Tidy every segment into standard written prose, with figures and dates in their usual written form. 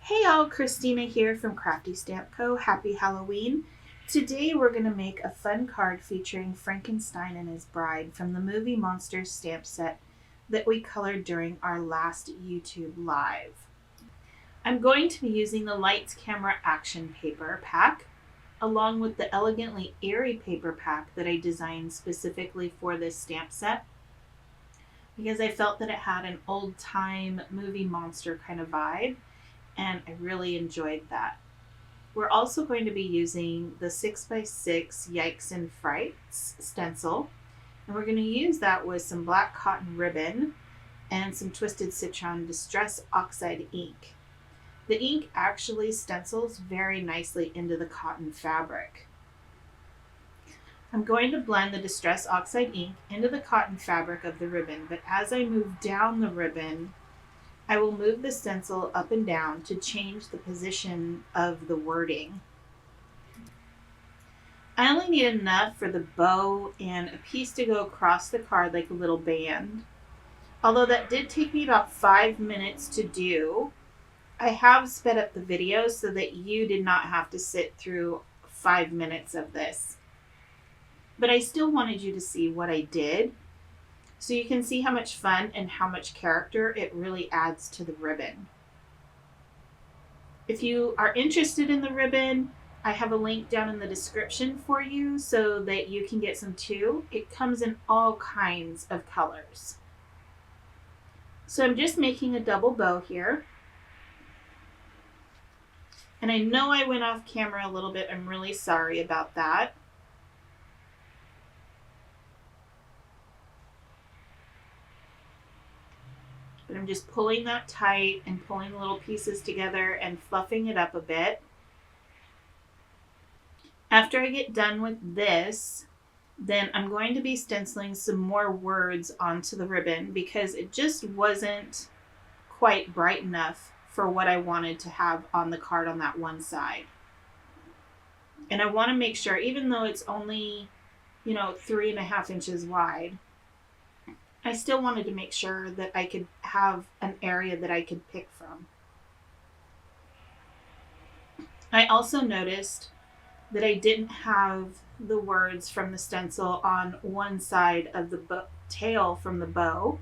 Hey all, Christina here from Crafty Stamp Co. Happy Halloween. Today we're going to make a fun card featuring Frankenstein and his bride from the movie Monsters stamp set that we colored during our last YouTube live. I'm going to be using the Lights Camera Action paper pack along with the elegantly airy paper pack that I designed specifically for this stamp set because I felt that it had an old time movie monster kind of vibe, and I really enjoyed that. We're also going to be using the 6x6 Yikes and Frights stencil, and we're going to use that with some black cotton ribbon and some Twisted Citron Distress Oxide ink. The ink actually stencils very nicely into the cotton fabric. I'm going to blend the Distress Oxide ink into the cotton fabric of the ribbon, but as I move down the ribbon, I will move the stencil up and down to change the position of the wording. I only need enough for the bow and a piece to go across the card like a little band. Although that did take me about 5 minutes to do, I have sped up the video so that you did not have to sit through 5 minutes of this. But I still wanted you to see what I did, so you can see how much fun and how much character it really adds to the ribbon. If you are interested in the ribbon, I have a link down in the description for you so that you can get some too. It comes in all kinds of colors. So I'm just making a double bow here. And I know I went off camera a little bit. I'm really sorry about that. But I'm just pulling that tight and pulling the little pieces together and fluffing it up a bit. After I get done with this, then I'm going to be stenciling some more words onto the ribbon because it just wasn't quite bright enough for what I wanted to have on the card on that one side. And I want to make sure, even though it's only, 3.5 inches wide, I still wanted to make sure that I could have an area that I could pick from. I also noticed that I didn't have the words from the stencil on one side of the tail from the bow.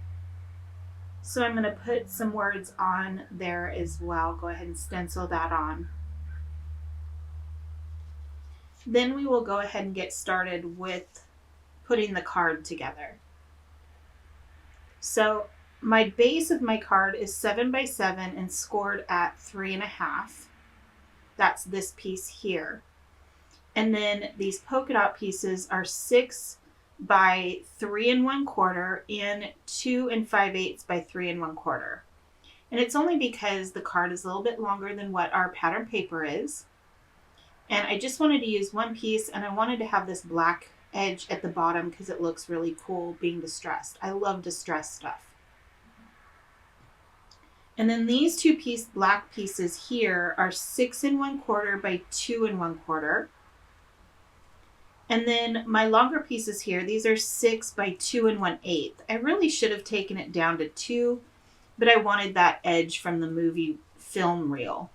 So I'm going to put some words on there as well. Go ahead and stencil that on. Then we will go ahead and get started with putting the card together. So my base of my card is 7x7 and scored at 3.5. That's this piece here. And then these polka dot pieces are 6 by 3 1/4 and 2 5/8 by 3 1/4. And it's only because the card is a little bit longer than what our pattern paper is. And I just wanted to use one piece, and I wanted to have this black edge at the bottom because it looks really cool being distressed. I love distressed stuff. And then these two black pieces here are 6 1/4 by 2 1/4. And then my longer pieces here, these are 6 by 2 1/8. I really should have taken it down to 2, but I wanted that edge from the movie film reel.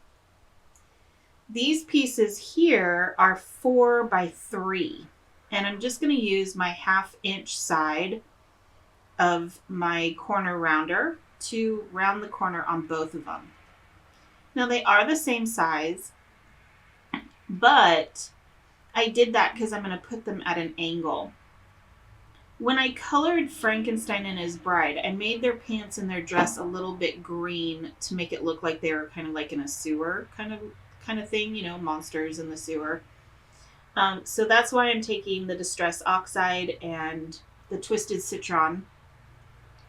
These pieces here are 4 by 3. And I'm just going to use my 1/2 inch side of my corner rounder to round the corner on both of them. Now they are the same size, but I did that because I'm going to put them at an angle. When I colored Frankenstein and his bride, I made their pants and their dress a little bit green to make it look like they were kind of like in a sewer kind of thing, monsters in the sewer. So that's why I'm taking the Distress Oxide and the Twisted Citron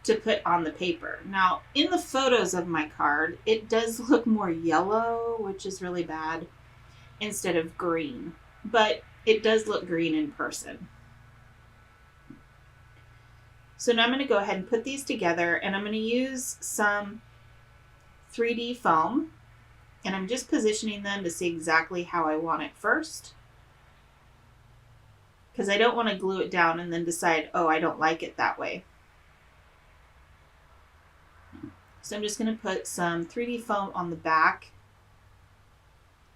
to put on the paper. Now, in the photos of my card, it does look more yellow, which is really bad, instead of green. But it does look green in person. So now I'm going to go ahead and put these together, and I'm going to use some 3D foam, and I'm just positioning them to see exactly how I want it first, because I don't want to glue it down and then decide, oh, I don't like it that way. So I'm just going to put some 3D foam on the back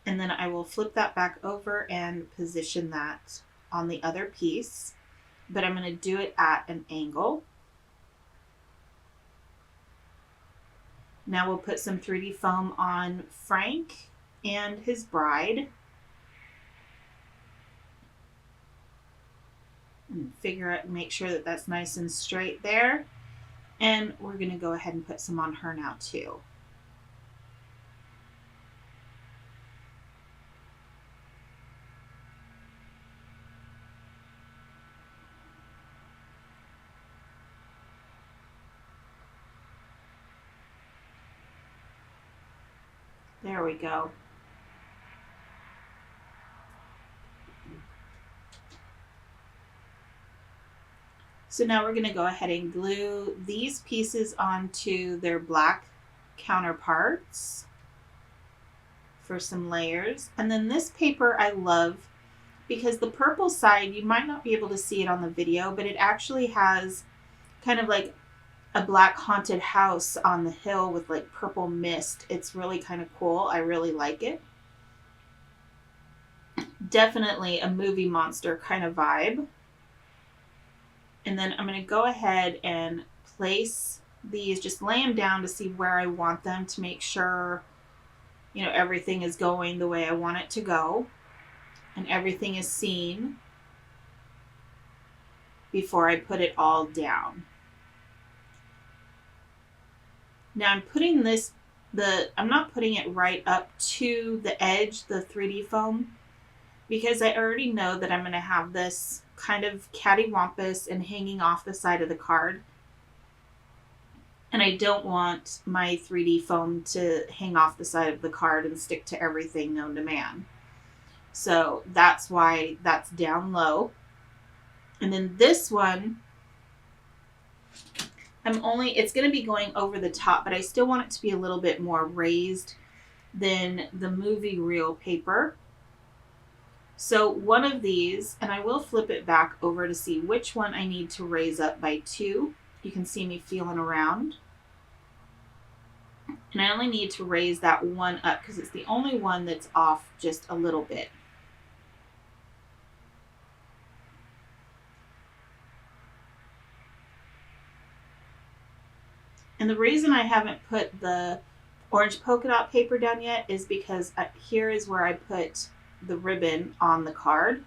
And then I will flip that back over and position that on the other piece, but I'm going to do it at an angle. Now we'll put some 3D foam on Frank and his bride. And make sure that that's nice and straight there. And we're going to go ahead and put some on her now too. There we go. So now we're going to go ahead and glue these pieces onto their black counterparts for some layers. And then this paper I love because the purple side, you might not be able to see it on the video, but it actually has kind of like a black haunted house on the hill with like purple mist. It's really kind of cool. I really like it. Definitely a movie monster kind of vibe. And then I'm going to go ahead and place these, just lay them down to see where I want them to make sure, you know, everything is going the way I want it to go and everything is seen before I put it all down. Now I'm putting this, I'm not putting it right up to the edge, the 3D foam, because I already know that I'm going to have this kind of cattywampus and hanging off the side of the card. And I don't want my 3D foam to hang off the side of the card and stick to everything known to man. So that's why that's down low. And then this one, it's going to be going over the top, but I still want it to be a little bit more raised than the movie reel paper. So one of these, and I will flip it back over to see which one I need to raise up by 2. You can see me feeling around. And I only need to raise that one up because it's the only one that's off just a little bit. And the reason I haven't put the orange polka dot paper down yet is because here is where I put the ribbon on the card.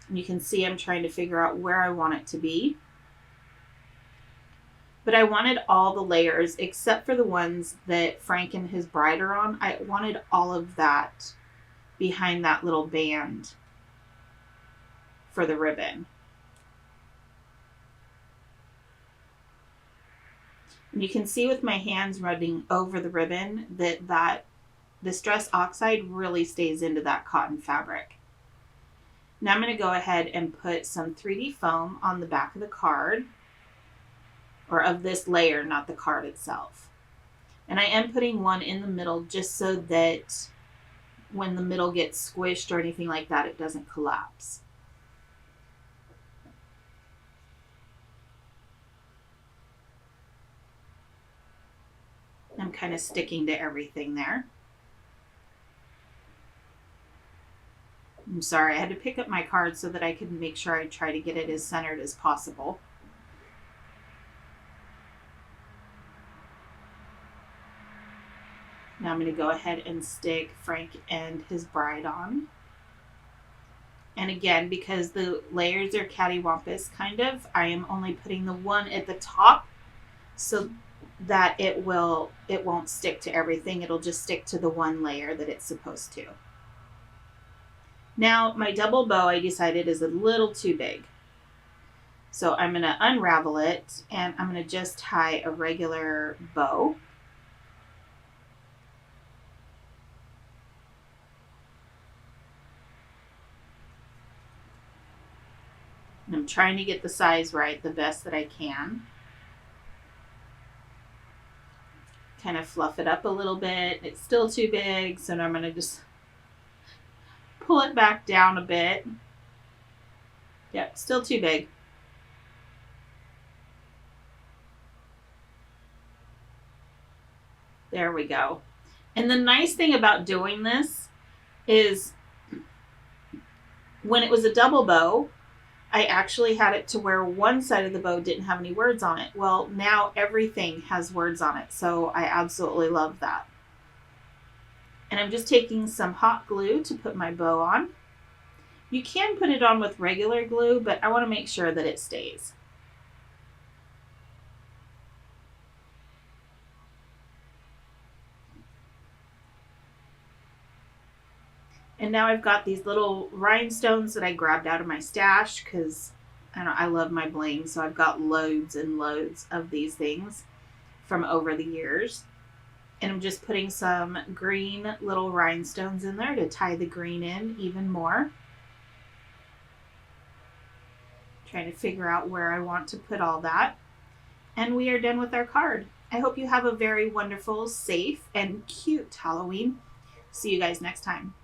And you can see I'm trying to figure out where I want it to be. But I wanted all the layers except for the ones that Frank and his bride are on. I wanted all of that behind that little band for the ribbon. And you can see with my hands running over the ribbon that Distress Oxide really stays into that cotton fabric. Now I'm going to go ahead and put some 3D foam on the back of the card, or of this layer, not the card itself. And I am putting one in the middle just so that when the middle gets squished or anything like that, it doesn't collapse. I'm kind of sticking to everything there. I'm sorry, I had to pick up my card so that I could make sure I try to get it as centered as possible. Now I'm going to go ahead and stick Frank and his bride on. And again, because the layers are cattywampus kind of, I am only putting the one at the top so that it won't stick to everything. It'll just stick to the one layer that it's supposed to. Now my double bow I decided is a little too big. So I'm going to unravel it and I'm going to just tie a regular bow. And I'm trying to get the size right the best that I can. Kind of fluff it up a little bit. It's still too big, so now I'm going to just pull it back down a bit. Yep, still too big. There we go. And the nice thing about doing this is when it was a double bow, I actually had it to where one side of the bow didn't have any words on it. Well, now everything has words on it, so I absolutely love that. And I'm just taking some hot glue to put my bow on. You can put it on with regular glue, but I want to make sure that it stays. And now I've got these little rhinestones that I grabbed out of my stash because I love my bling. So I've got loads and loads of these things from over the years. And I'm just putting some green little rhinestones in there to tie the green in even more. Trying to figure out where I want to put all that. And we are done with our card. I hope you have a very wonderful, safe, and cute Halloween. See you guys next time.